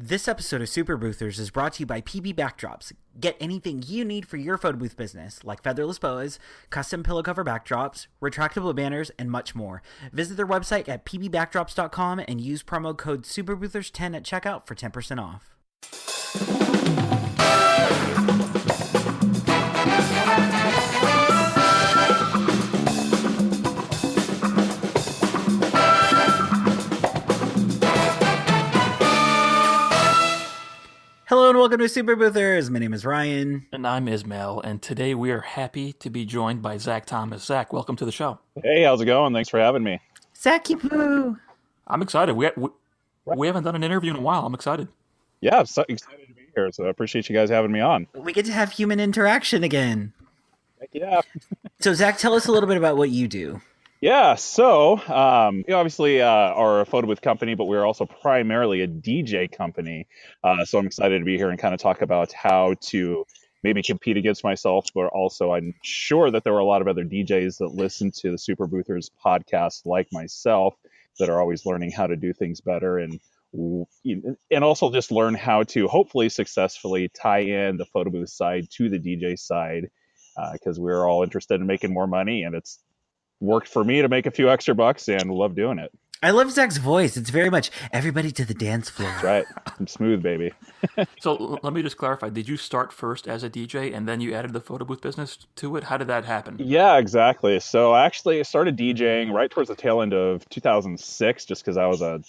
This episode of Super Boothers is brought to you by PB Backdrops. Get anything you need for your photo booth business, like featherless boas, custom pillow cover backdrops, retractable banners, and much more. Visit their website at pbbackdrops.com and use promo code SuperBoothers10 at checkout for 10% off. Hello and welcome to Super Boothers. My name is Ryan. And I'm Ismail, and today we are happy to be joined by Zach Thomas. Zach, welcome to the show. Hey, how's it going? Thanks for having me. Zachy Poo. I'm excited. We haven't done an interview in a while. I'm excited. Yeah, I'm so excited to be here, so I appreciate you guys having me on. We get to have human interaction again. Heck yeah. So Zach, tell us a little bit about what you do. Yeah, so obviously are a photo booth company, but we're also primarily a DJ company. So I'm excited to be here and kind of talk about how to maybe compete against myself, but also I'm sure that there are a lot of other DJs that listen to the Super Boothers podcast like myself that are always learning how to do things better and also just learn how to hopefully successfully tie in the photo booth side to the DJ side because we're all interested in making more money, and it's worked for me to make a few extra bucks and love doing it. I love Zach's voice. It's very much everybody to the dance floor. That's right. I'm smooth, baby. So let me just clarify. Did you start first as a DJ and then you added the photo booth business to it? How did that happen? Yeah, exactly. So actually I started DJing right towards the tail end of 2006 just because I was a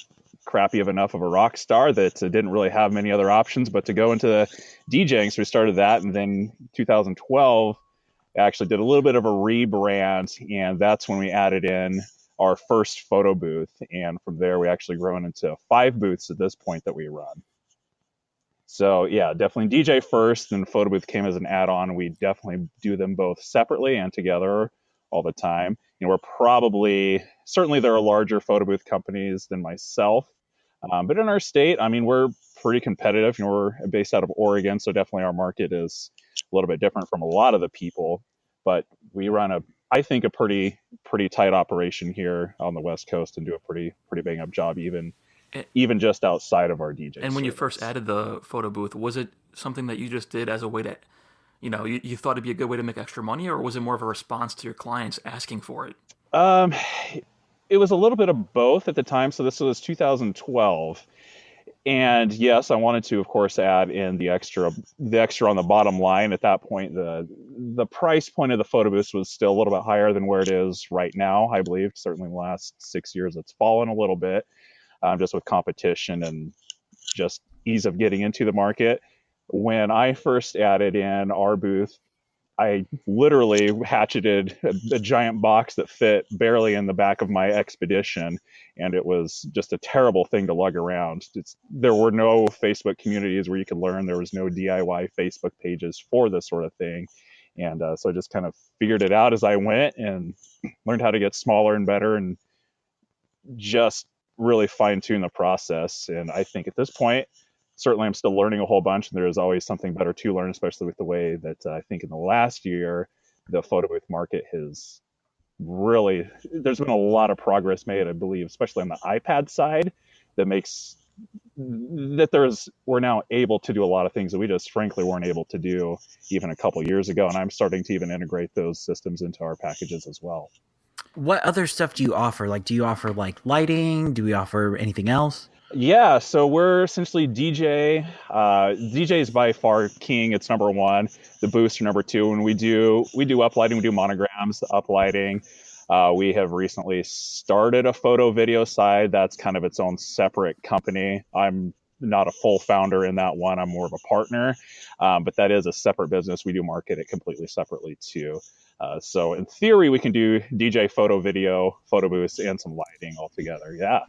crappy enough of a rock star that didn't really have many other options but to go into DJing. So we started that, and then 2012 actually did a little bit of a rebrand, and that's when we added in our first photo booth, and from there we actually grown into 5 booths at this point that we run. So yeah, definitely DJ first, and photo booth came as an add-on. We definitely do them both separately and together all the time. We're certainly there are larger photo booth companies than myself, but in our state, I mean, we're pretty competitive. We're based out of Oregon, so definitely our market is a little bit different from a lot of the people, but we run I think a pretty tight operation here on the West Coast and do a pretty bang up job even just outside of our DJ. And when you first added the photo booth, was it something that you just did as a way to, you thought it'd be a good way to make extra money, or was it more of a response to your clients asking for it? It was a little bit of both at the time. So this was 2012. And yes, I wanted to, of course, add in the extra on the bottom line. At that point, the price point of the photo booth was still a little bit higher than where it is right now. I believe certainly in the last 6 years, it's fallen a little bit, just with competition and just ease of getting into the market. When I first added in our booth, I literally hatcheted a giant box that fit barely in the back of my Expedition, and it was just a terrible thing to lug around. There were no Facebook communities where you could learn. There was no DIY Facebook pages for this sort of thing, and so I just kind of figured it out as I went and learned how to get smaller and better and just really fine-tune the process. And I think at this point, certainly I'm still learning a whole bunch, and there is always something better to learn, especially with the way that I think in the last year, the photo booth market has really, there's been a lot of progress made, I believe, especially on the iPad side, we're now able to do a lot of things that we just frankly weren't able to do even a couple years ago. And I'm starting to even integrate those systems into our packages as well. What other stuff do you offer? Like, do you offer like lighting? Do we offer anything else? Yeah, so we're essentially DJ. DJ is by far king. It's number one. The booths are number two. And we do uplighting. We do monograms, uplighting. We have recently started a photo video side. That's kind of its own separate company. I'm not a full founder in that one. I'm more of a partner. But that is a separate business. We do market it completely separately too. So in theory, we can do DJ, photo, video, photo booths, and some lighting all together. Yeah.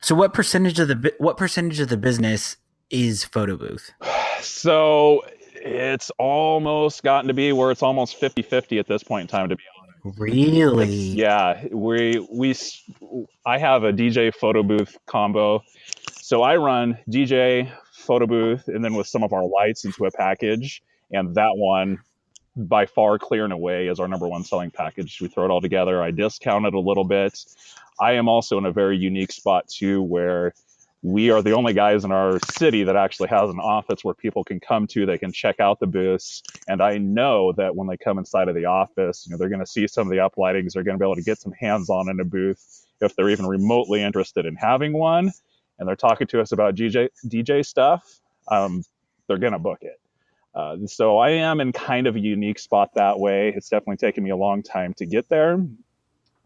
So what percentage of the business is photo booth? So it's almost gotten to be where it's almost 50-50 at this point in time, to be honest. Really? Yeah, I have a DJ photo booth combo. So I run DJ photo booth and then with some of our lights into a package, and that one by far clear and away is our number one selling package. We throw it all together. I discount it a little bit. I am also in a very unique spot too, where we are the only guys in our city that actually has an office where people can come to, they can check out the booths. And I know that when they come inside of the office, they're going to see some of the uplightings. They're going to be able to get some hands-on in a booth if they're even remotely interested in having one. And they're talking to us about DJ stuff. They're going to book it. So I am in kind of a unique spot that way. It's definitely taken me a long time to get there.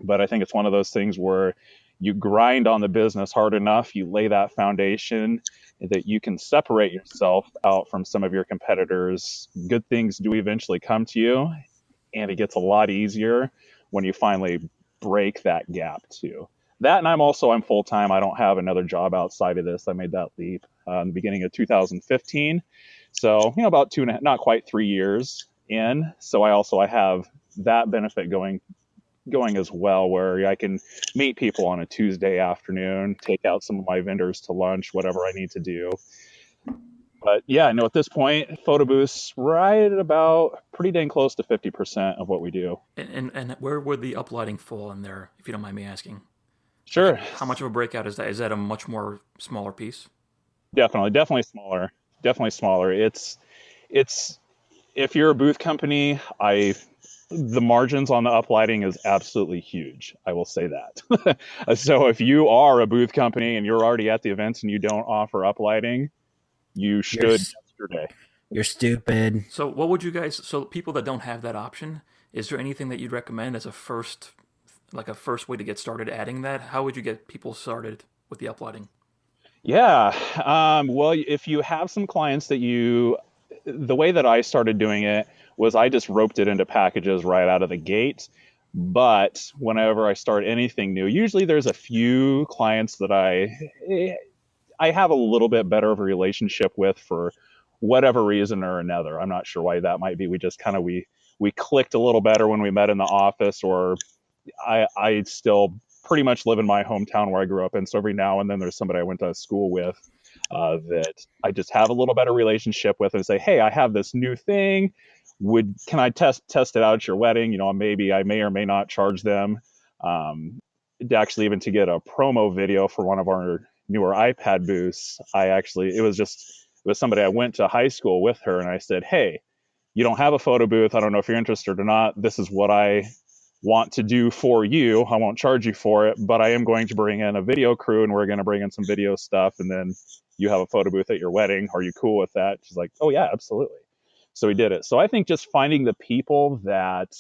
But I think it's one of those things where you grind on the business hard enough, you lay that foundation that you can separate yourself out from some of your competitors. Good things do eventually come to you, and it gets a lot easier when you finally break that gap too. That, and I'm full-time. I don't have another job outside of this. I made that leap in the beginning of 2015. So, about 2.5, not quite 3 years in. So I have that benefit going as well, where I can meet people on a Tuesday afternoon, take out some of my vendors to lunch, whatever I need to do. But yeah, no, at this point, photo booths right at about pretty dang close to 50% of what we do. And where would the uplighting fall in there, if you don't mind me asking? Sure. How much of a breakout is that? Is that a much more smaller piece? Definitely smaller. It's if you're a booth company, the margins on the uplighting is absolutely huge. I will say that. So if you are a booth company and you're already at the events and you don't offer uplighting, you should yesterday. You're stupid. So what would you guys, so people that don't have that option, is there anything that you'd recommend as a first way to get started adding that? How would you get people started with the uplighting? Yeah. Well, if you have some clients the way that I started doing it was I just roped it into packages right out of the gate. But whenever I start anything new, usually there's a few clients that I have a little bit better of a relationship with for whatever reason or another. I'm not sure why that might be. We just kind of, we clicked a little better when we met in the office, or I still pretty much live in my hometown where I grew up in. So every now and then there's somebody I went to school with that I just have a little better relationship with and say, hey, I have this new thing. Can I test it out at your wedding? Maybe I may or may not charge them. Actually, even to get a promo video for one of our newer iPad booths, it was somebody I went to high school with her, and I said, hey, you don't have a photo booth. I don't know if you're interested or not. This is what I want to do for you. I won't charge you for it, but I am going to bring in a video crew, and we're going to bring in some video stuff, and then you have a photo booth at your wedding. Are you cool with that? She's like, oh yeah, absolutely. So we did it. So I think just finding the people that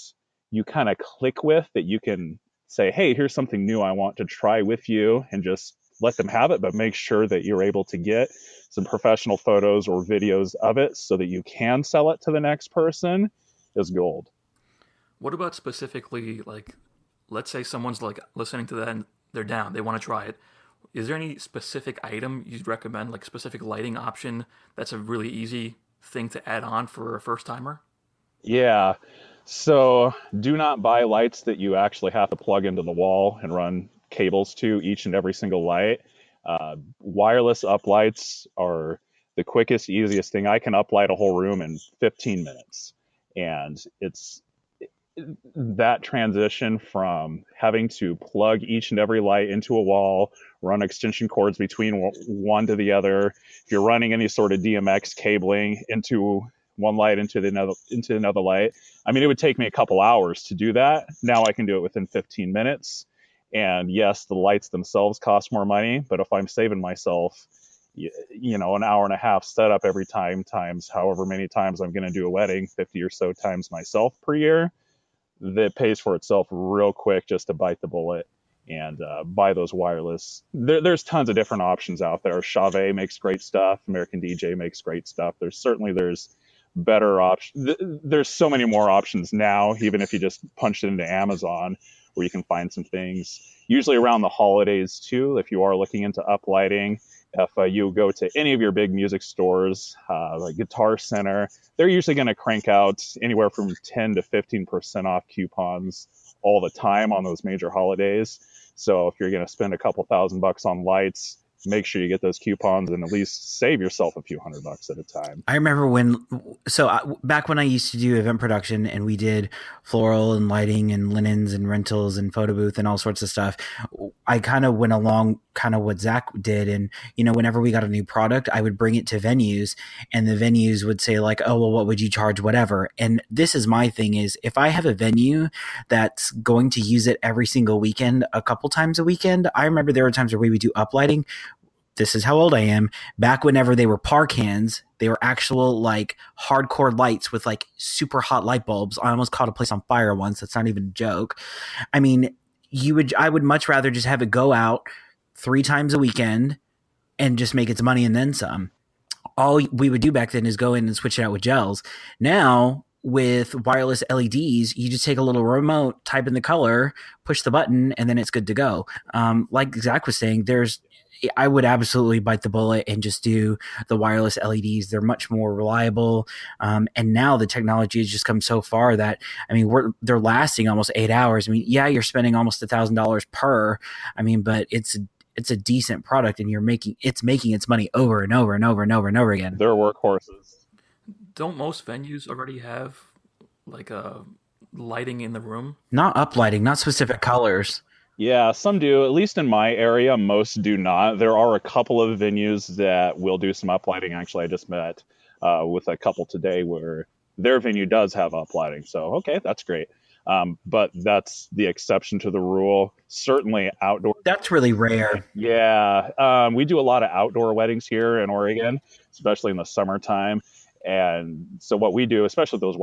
you kind of click with, that you can say, hey, here's something new I want to try with you, and just let them have it, but make sure that you're able to get some professional photos or videos of it so that you can sell it to the next person is gold. What about specifically, let's say someone's listening to that and they're down, they want to try it. Is there any specific item you'd recommend, like specific lighting option that's a really easy thing to add on for a first timer? Yeah. So do not buy lights that you actually have to plug into the wall and run cables to each and every single light. Wireless uplights are the quickest, easiest thing. I can uplight a whole room in 15 minutes. And it's that transition from having to plug each and every light into a wall, run extension cords between one to the other. If you're running any sort of DMX cabling into one light into another light, it would take me a couple hours to do that. Now I can do it within 15 minutes. And yes, the lights themselves cost more money, but if I'm saving myself, an hour and a half setup every time times however many times I'm going to do a wedding, 50 or so times myself per year, that pays for itself real quick just to bite the bullet and buy those wireless. There's tons of different options out there. Chauvet makes great stuff. American DJ makes great stuff. There's better options. There's so many more options now, even if you just punch it into Amazon, where you can find some things. Usually around the holidays too, if you are looking into uplighting. If you go to any of your big music stores, like Guitar Center, they're usually going to crank out anywhere from 10 to 15% off coupons all the time on those major holidays. So if you're going to spend a couple $1,000 on lights, make sure you get those coupons and at least save yourself a few $100 at a time. I remember back when I used to do event production and we did floral and lighting and linens and rentals and photo booth and all sorts of stuff, I kind of went along kind of what Zach did. And, whenever we got a new product, I would bring it to venues and the venues would say like, oh, well, what would you charge? Whatever. And this is my thing is if I have a venue that's going to use it every single weekend, a couple times a weekend, I remember there were times where we would do uplighting. This is how old I am. Back whenever they were par cans, they were actual like hardcore lights with like super hot light bulbs. I almost caught a place on fire once. That's not even a joke. I mean, I would much rather just have it go out 3 times a weekend and just make its money and then some. All we would do back then is go in and switch it out with gels. Now with wireless LEDs, you just take a little remote, type in the color, push the button, and then it's good to go. Like Zach was saying, I would absolutely bite the bullet and just do the wireless LEDs. They're much more reliable. And now the technology has just come so far that, I mean, they're lasting almost 8 hours. I mean, yeah, you're spending almost $1,000 per, but it's a decent product and it's making its money over and over and over and over and over again. They're workhorses. Don't most venues already have like a lighting in the room? Not uplighting, not specific colors. Yeah, some do. At least in my area, most do not. There are a couple of venues that will do some uplighting. Actually, I just met with a couple today where their venue does have uplighting. So, okay, that's great. But that's the exception to the rule. Certainly outdoor. That's really rare. Yeah. We do a lot of outdoor weddings here in Oregon, especially in the summertime. And so what we do, especially those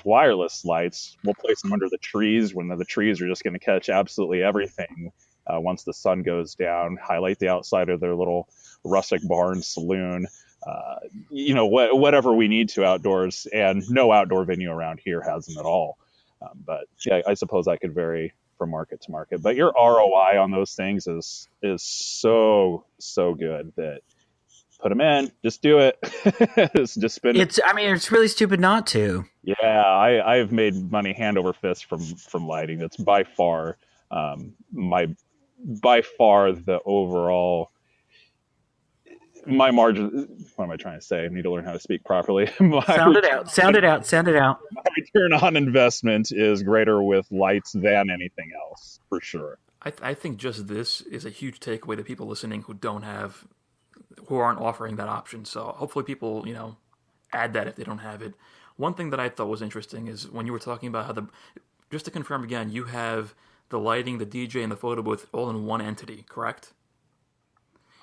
wireless lights, we'll place them under the trees when the trees are just going to catch absolutely everything once the sun goes down, highlight the outside of their little rustic barn saloon, whatever we need to outdoors. And no outdoor venue around here has them at all. But yeah, I suppose that could vary from market to market. But your ROI on those things is so good that put them in, just do it. Just spend it. It's really stupid not to. Yeah, I've made money hand over fist from lighting. That's by far the overall my margin. What am I trying to say? I need to learn how to speak properly. Sound it out. My return on investment is greater with lights than anything else, for sure. I think just this is a huge takeaway to people listening who aren't offering that option. So hopefully people, add that if they don't have it. One thing that I thought was interesting is when you were talking about how just to confirm again, you have the lighting, the DJ, and the photo booth all in one entity, correct?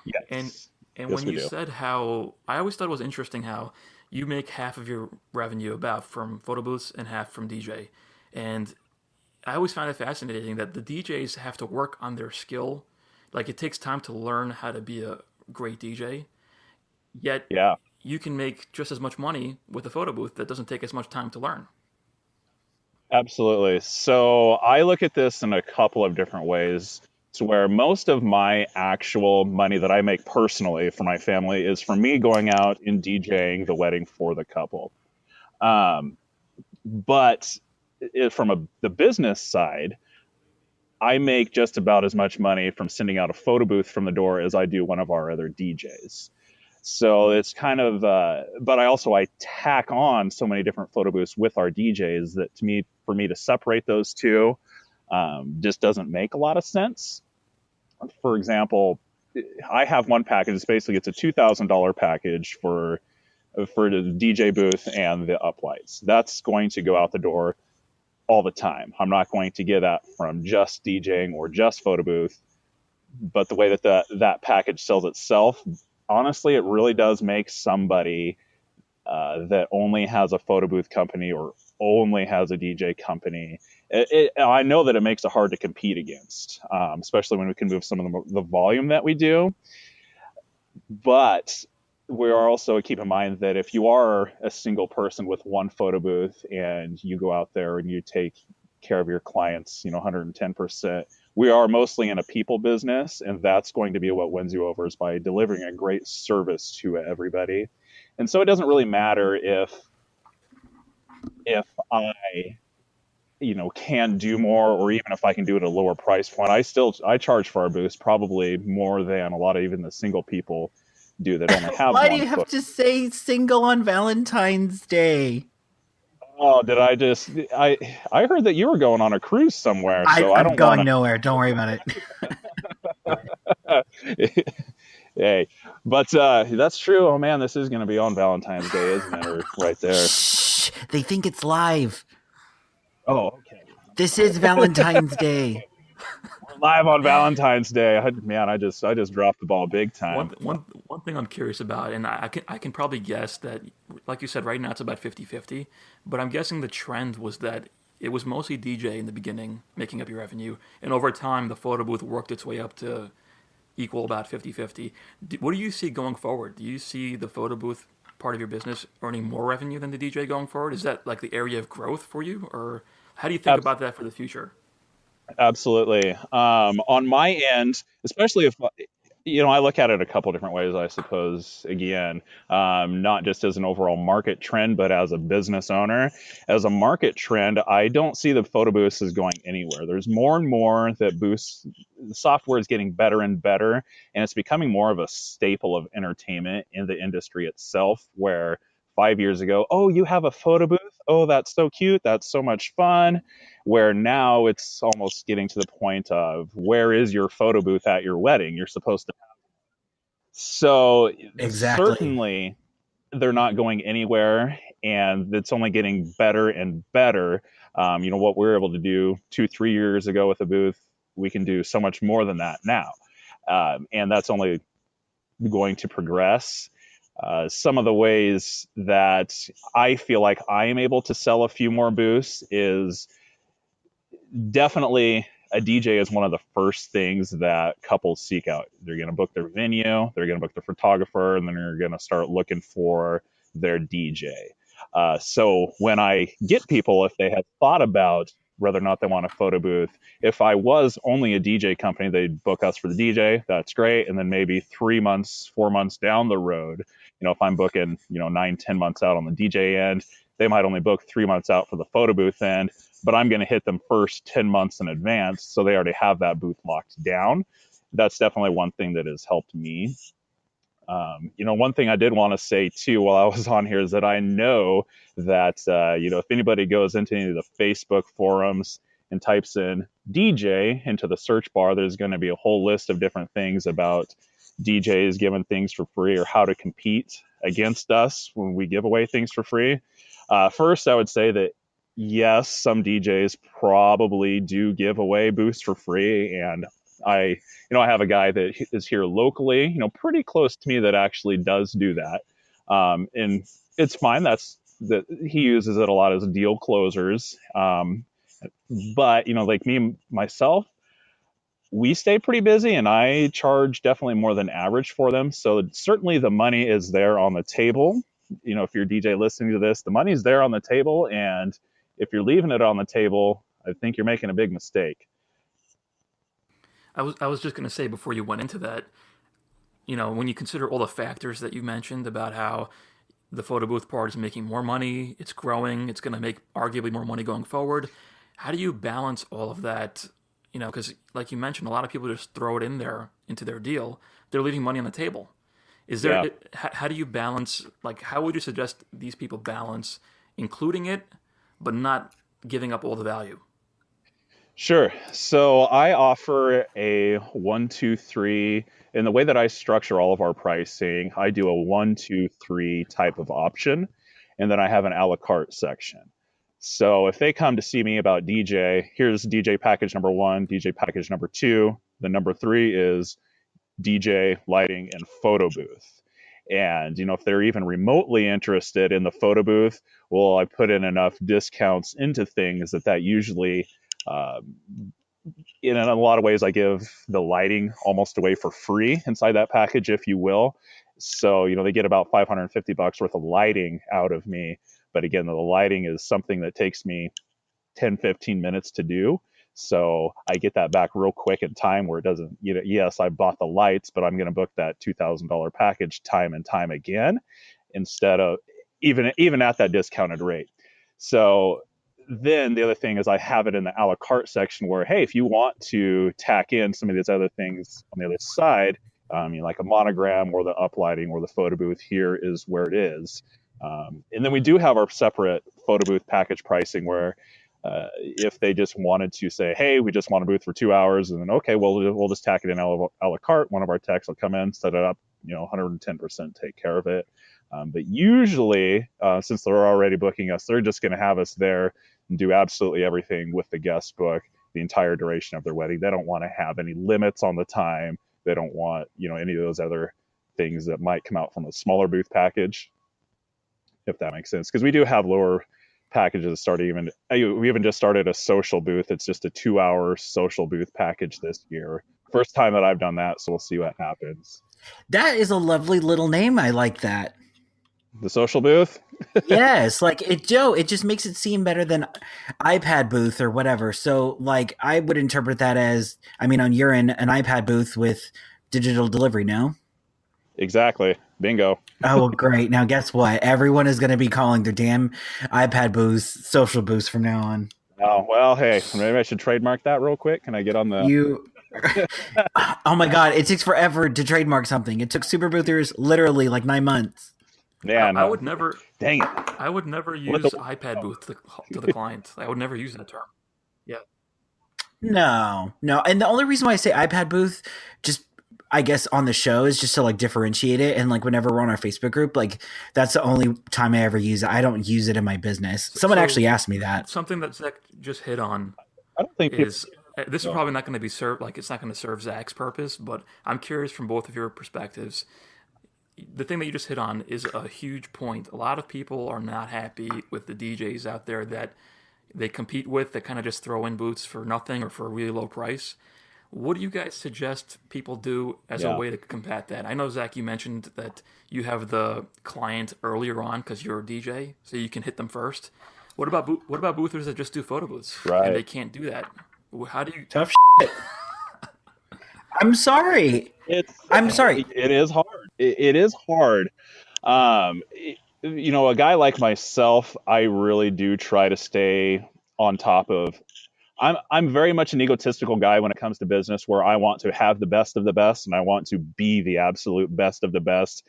Yes. And when you said how, I always thought it was interesting how you make half of your revenue about from photo booths and half from DJ. And I always found it fascinating that the DJs have to work on their skill. Like it takes time to learn how to be a great DJ. Yet you can make just as much money with a photo booth that doesn't take as much time to learn. Absolutely. So I look at this in a couple of different ways. To where most of my actual money that I make personally for my family is from me going out and DJing the wedding for the couple. But from the business side, I make just about as much money from sending out a photo booth from the door as I do one of our other DJs. So it's kind of, but I tack on so many different photo booths with our DJs that for me to separate those two just doesn't make a lot of sense. For example, I have one package. It's a $2,000 package for the DJ booth and the uplights. That's going to go out the door all the time. I'm not going to get that from just DJing or just photo booth. But the way that package sells itself, honestly, it really does make somebody that only has a photo booth company or only has a DJ company. I know that it makes it hard to compete against, especially when we can move some of the volume that we do. But we are also keep in mind that if you are a single person with one photo booth and you go out there and you take care of your clients, 110%, we are mostly in a people business, and that's going to be what wins you over is by delivering a great service to everybody. And so it doesn't really matter if can do more, or even if I can do it at a lower price point, I charge for our booths probably more than a lot of even the single people do that only have Why do one you have foot. to say single on Valentine's Day? Oh, did I just I heard that you were going on a cruise somewhere, so I I'm don't going want nowhere. Don't worry about it. to. Hey, but that's true. Oh man, this is going to be on Valentine's Day, isn't it? Or right there. Shh. They think it's live. Oh, okay. This is Valentine's Day. We're live on Valentine's Day. Man, I just dropped the ball big One, time. one thing I'm curious about, and I can probably guess that, like you said, right now it's about 50-50, but I'm guessing the trend was that it was mostly DJ in the beginning making up your revenue, and over time the photo booth worked its way up to equal about 50-50. What do you see going forward? Do you see the photo booth part of your business earning more revenue than the DJ going forward? Is that like the area of growth for you, or how do you think about that for the future? Absolutely. On my end, especially if I look at it a couple different ways, I suppose. Again, not just as an overall market trend, but as a business owner. As a market trend, I don't see the photo booths as going anywhere. There's more and more that booths, the software is getting better and better, and it's becoming more of a staple of entertainment in the industry itself, where 5 years ago, oh, you have a photo booth? Oh, that's so cute. That's so much fun. Where now it's almost getting to the point of, where is your photo booth at your wedding? You're supposed to. So Exactly. certainly they're not going anywhere, and it's only getting better and better. What we were able to do 2, 3 years ago with a booth, we can do so much more than that now. And that's only going to progress. Some of the ways that I feel like I am able to sell a few more booths is definitely a DJ is one of the first things that couples seek out. They're going to book their venue, they're going to book their photographer, and then they're going to start looking for their DJ. So when I get people, if they had thought about whether or not they want a photo booth, if I was only a DJ company, they'd book us for the DJ. That's great. And then maybe 3 months, 4 months down the road, if I'm booking, 9, 10 months out on the DJ end, they might only book 3 months out for the photo booth end, but I'm going to hit them first 10 months in advance. So they already have that booth locked down. That's definitely one thing that has helped me. One thing I did want to say too while I was on here is that I know that, if anybody goes into any of the Facebook forums and types in DJ into the search bar, there's going to be a whole list of different things about DJs giving things for free, or how to compete against us when we give away things for free. First, I would say that yes, some DJs probably do give away booths for free, and I have a guy that is here locally, pretty close to me, that actually does do that, and it's fine. That's that he uses it a lot as deal closers. But like me myself, we stay pretty busy, and I charge definitely more than average for them. So certainly the money is there on the table. If you're a DJ listening to this, the money's there on the table, and if you're leaving it on the table, I think you're making a big mistake. I was just going to say before you went into that, when you consider all the factors that you mentioned about how the photo booth part is making more money, it's growing, it's going to make arguably more money going forward. How do you balance all of that? Because like you mentioned, a lot of people just throw it in there into their deal. They're leaving money on the table. Is Yeah. there? How do you balance? Like, how would you suggest these people balance including it, but not giving up all the value? Sure. So I offer a 1, 2, 3. In the way that I structure all of our pricing, I do a 1, 2, 3 type of option, and then I have an a la carte section. So if they come to see me about DJ, here's DJ package number one, DJ package number two. The number three is DJ lighting and photo booth. And if they're even remotely interested in the photo booth, well, I put in enough discounts into things that usually, um, in a lot of ways, I give the lighting almost away for free inside that package, if you will. So, they get about $550 worth of lighting out of me. But again, the lighting is something that takes me 10, 15 minutes to do. So I get that back real quick in time, where it doesn't, yes, I bought the lights, but I'm going to book that $2,000 package time and time again, instead of even at that discounted rate. So then the other thing is I have it in the a la carte section where, hey, if you want to tack in some of these other things on the other side, like a monogram or the uplighting or the photo booth, here is where it is. And then we do have our separate photo booth package pricing where if they just wanted to say, hey, we just want a booth for 2 hours, and then, okay, well, we'll just tack it in a la carte. One of our techs will come in, set it up, 110% take care of it. But usually, since they're already booking us, they're just going to have us there and do absolutely everything with the guest book the entire duration of their wedding. They don't want to have any limits on the time. They don't want, any of those other things that might come out from a smaller booth package, if that makes sense. Because we do have lower packages starting we even just started a social booth. It's just a 2-hour social booth package this year. First time that I've done that, so we'll see what happens. That is a lovely little name. I like that. The social booth? Yes, like it just makes it seem better than iPad booth or whatever. So like I would interpret that as, on your end, an iPad booth with digital delivery, no? Exactly. Bingo. Oh, well, great. Now guess what? Everyone is going to be calling their damn iPad booths social booths from now on. Oh, well, hey, maybe I should trademark that real quick. Can I get on the... Oh my God, it takes forever to trademark something. It took Super Boothers literally like 9 months. Yeah, I would never. Dang it! I would never use iPad booth to the client. I would never use that term. Yeah. No. And the only reason why I say iPad booth, just I guess on the show, is just to like differentiate it. And like whenever we're on our Facebook group, like that's the only time I ever use it. I don't use it in my business. Someone actually asked me that. Something that Zach just hit on. I don't think this is probably not going to be served. Like it's not going to serve Zach's purpose, but I'm curious from both of your perspectives. The thing that you just hit on is a huge point. A lot of people are not happy with the DJs out there that they compete with that kind of just throw in booths for nothing or for a really low price. What do you guys suggest people do as a way to combat that? I know, Zach, you mentioned that you have the client earlier on because you're a DJ, so you can hit them first. What about boothers that just do photo booths? Right. And they can't do that? How do you... Tough shit. I'm sorry. I'm sorry. It is hard. It is hard. A guy like myself, I really do try to stay on top of. I'm very much an egotistical guy when it comes to business, where I want to have the best of the best, and I want to be the absolute best of the best.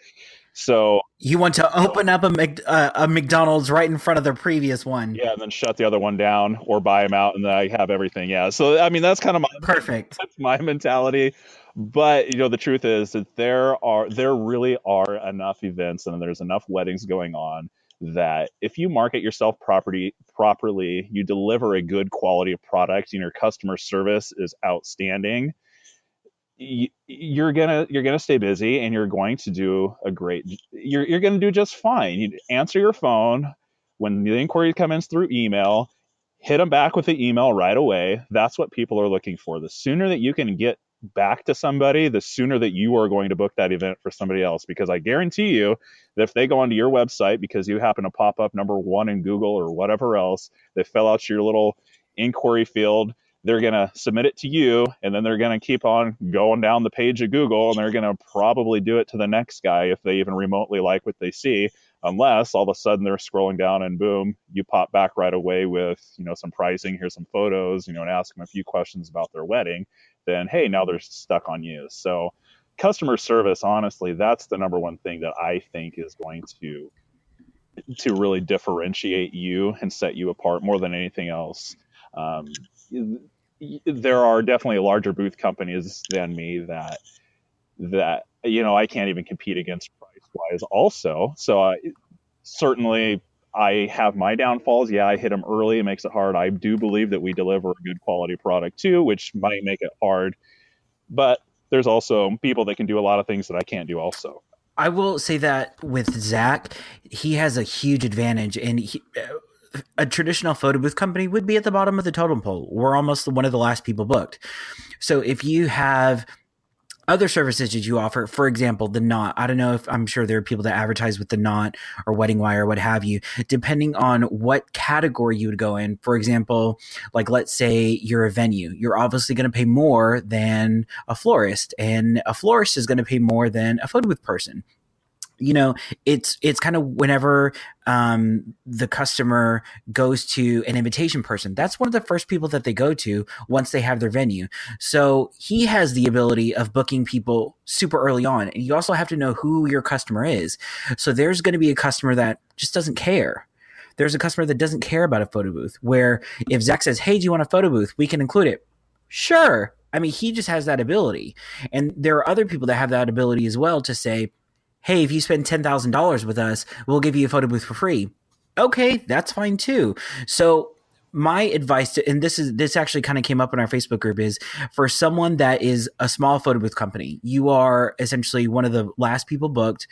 So you want to open up a McDonald's right in front of the previous one. Yeah, and then shut the other one down or buy them out, and then I have everything. Yeah, so that's kind of perfect. That's my mentality. But the truth is that there really are enough events and there's enough weddings going on that if you market yourself properly, you deliver a good quality of product, and your customer service is outstanding, you're gonna stay busy, and you're going to do you're gonna do just fine. You answer your phone when the inquiry comes in through email, hit them back with the email right away. That's what people are looking for. The sooner that you can get back to somebody, the sooner that you are going to book that event for somebody else, because I guarantee you that if they go onto your website because you happen to pop up number 1 in Google or whatever else, they fill out your little inquiry field, they're going to submit it to you, and then they're going to keep on going down the page of Google, and they're going to probably do it to the next guy if they even remotely like what they see, unless all of a sudden they're scrolling down and boom, you pop back right away with some pricing, here's some photos, and ask them a few questions about their wedding. Then hey, now they're stuck on you. So customer service, honestly, that's the number one thing that I think is going to really differentiate you and set you apart more than anything else. There are definitely larger booth companies than me that I can't even compete against price wise also. So certainly I have my downfalls. Yeah, I hit them early. It makes it hard. I do believe that we deliver a good quality product too, which might make it hard. But there's also people that can do a lot of things that I can't do also. I will say that with Zach, he has a huge advantage. And a traditional photo booth company would be at the bottom of the totem pole. We're almost one of the last people booked. So if you have other services that you offer, for example, The Knot. I don't know if I'm sure there are people that advertise with The Knot or Wedding Wire, what have you, depending on what category you would go in. For example, like let's say you're a venue, you're obviously going to pay more than a florist, and a florist is going to pay more than a photo booth person. you know, it's kind of whenever the customer goes to an invitation person, that's one of the first people that they go to once they have their venue. So he has the ability of booking people super early on, and you also have to know who your customer is. So there's going to be a customer that just doesn't care. There's a customer that doesn't care about a photo booth, where if Zach says, hey, do you want a photo booth, we can include it. Sure. I mean, he just has that ability. And there are other people that have that ability as well to say, hey, if you spend $10,000 with us, we'll give you a photo booth for free. Okay, that's fine too. So my advice to, and this actually kind of came up in our Facebook group, is for someone that is a small photo booth company, you are essentially one of the last people booked,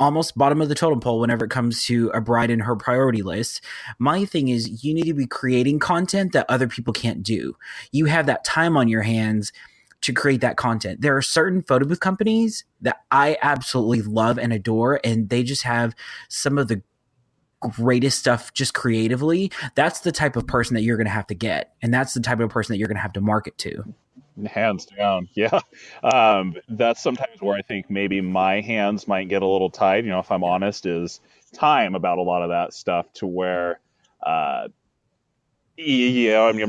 almost bottom of the totem pole whenever it comes to a bride and her priority list. My thing is, you need to be creating content that other people can't do. You have that time on your hands to create that content. There are certain photo booth companies that I absolutely love and adore, and they just have some of the greatest stuff just creatively. That's the type of person that you're going to have to get, and that's the type of person that you're going to have to market to. Hands down, yeah. That's sometimes where I think maybe my hands might get a little tied, if I'm honest, is time about a lot of that stuff, to where, I'm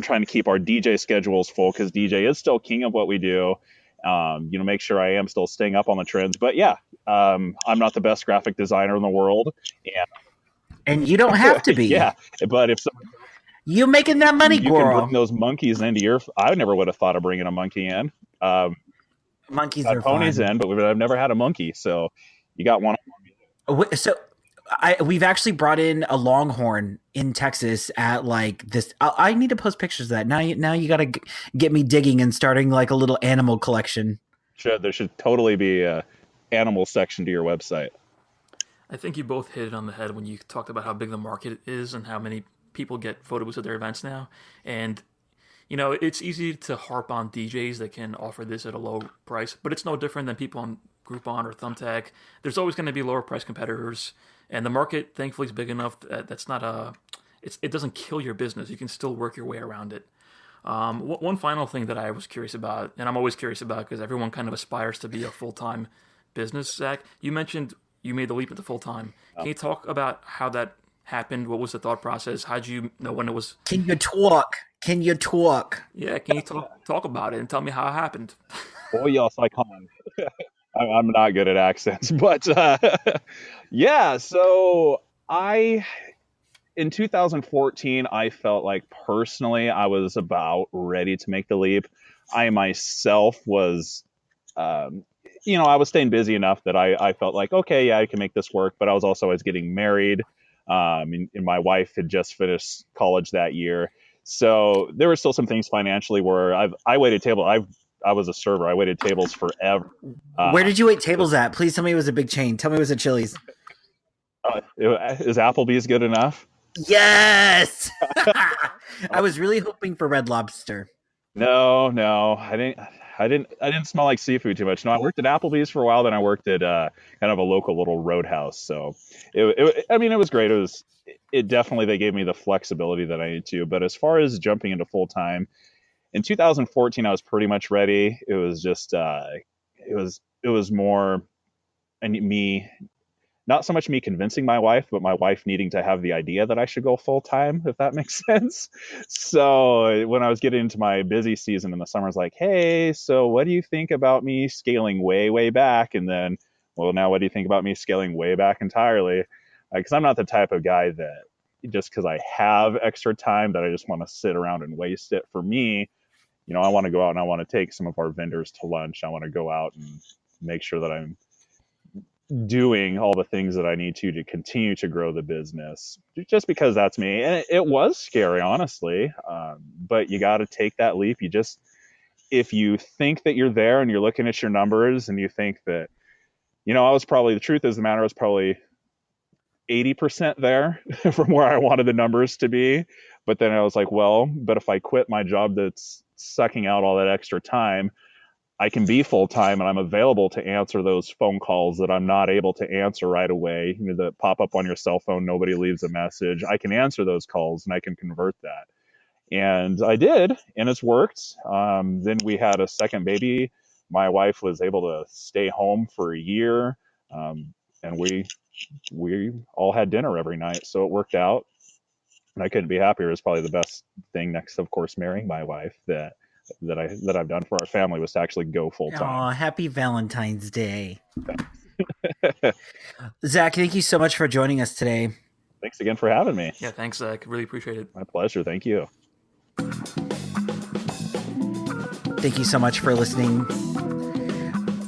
trying to keep our DJ schedules full, because DJ is still king of what we do. Make sure I am still staying up on the trends. But yeah, I'm not the best graphic designer in the world. And you don't have to be. Yeah, but if you making that money, you girl. can bring those monkeys into your. I never would have thought of bringing a monkey in. Monkeys are ponies fun. in, but I've never had a monkey, so you got one. So we've actually brought in a longhorn in Texas at like this. I need to post pictures of that. Now you got to get me digging and starting like a little animal collection. There should totally be a animal section to your website. I think you both hit it on the head when you talked about how big the market is and how many people get photo booths at their events now. And it's easy to harp on DJs that can offer this at a low price, but it's no different than people on Groupon or Thumbtack. There's always going to be lower price competitors, and the market, thankfully, is big enough that that's not it doesn't kill your business. You can still work your way around it. One final thing that I was curious about, and I'm always curious about because everyone kind of aspires to be a full-time business, Zach. You mentioned you made the leap into full-time. Can you talk about how that happened? What was the thought process? How did you know when it was? Can you talk? Yeah, can you talk about it and tell me how it happened? Oh yes, I can. I'm not good at accents, but yeah. So in 2014, I felt like personally I was about ready to make the leap. I myself was, I was staying busy enough that I felt like, okay, yeah, I can make this work. But I was getting married, and my wife had just finished college that year. So there were still some things financially where I waited table. I was a server. I waited tables forever. Where did you wait tables at? Please tell me it was a big chain. Tell me it was a Chili's. Is Applebee's good enough? Yes. I was really hoping for Red Lobster. No, I didn't smell like seafood too much. No, I worked at Applebee's for a while. Then I worked at kind of a local little roadhouse. So it was great. It definitely, they gave me the flexibility that I needed to. But as far as jumping into full time, in 2014, I was pretty much ready. It was just it was more and me, not so much me convincing my wife, but my wife needing to have the idea that I should go full time, if that makes sense. So when I was getting into my busy season in the summer, I was like, hey, so what do you think about me scaling way, way back? And then, well, now what do you think about me scaling way back entirely? Because I'm not the type of guy that just because I have extra time that I just want to sit around and waste it. For me, I want to go out and I want to take some of our vendors to lunch. I want to go out and make sure that I'm doing all the things that I need to continue to grow the business, just because that's me. And it was scary, honestly. But you got to take that leap. If you think that you're there and you're looking at your numbers and you think that, the truth is the matter, I was probably 80% there from where I wanted the numbers to be. But then I was like, well, but if I quit my job that's sucking out all that extra time, I can be full time and I'm available to answer those phone calls that I'm not able to answer right away. That pop up on your cell phone, nobody leaves a message. I can answer those calls and I can convert that. And I did, and it's worked. Then we had a second baby. My wife was able to stay home for a year. and we all had dinner every night, so it worked out, and I couldn't be happier. It was probably the best thing, next to, of course, marrying my wife, that I've done for our family, was to actually go full time. Aw, happy Valentine's Day. Zach, thank you so much for joining us today. Thanks again for having me. Yeah, thanks, Zach. Really appreciate it. My pleasure. Thank you. Thank you so much for listening.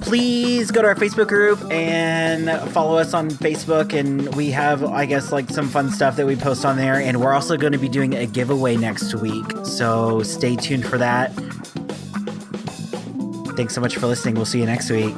Please go to our Facebook group and follow us on Facebook, and we have, I guess, like some fun stuff that we post on there, and we're also going to be doing a giveaway next week, so stay tuned for that. Thanks so much for listening. We'll see you next week.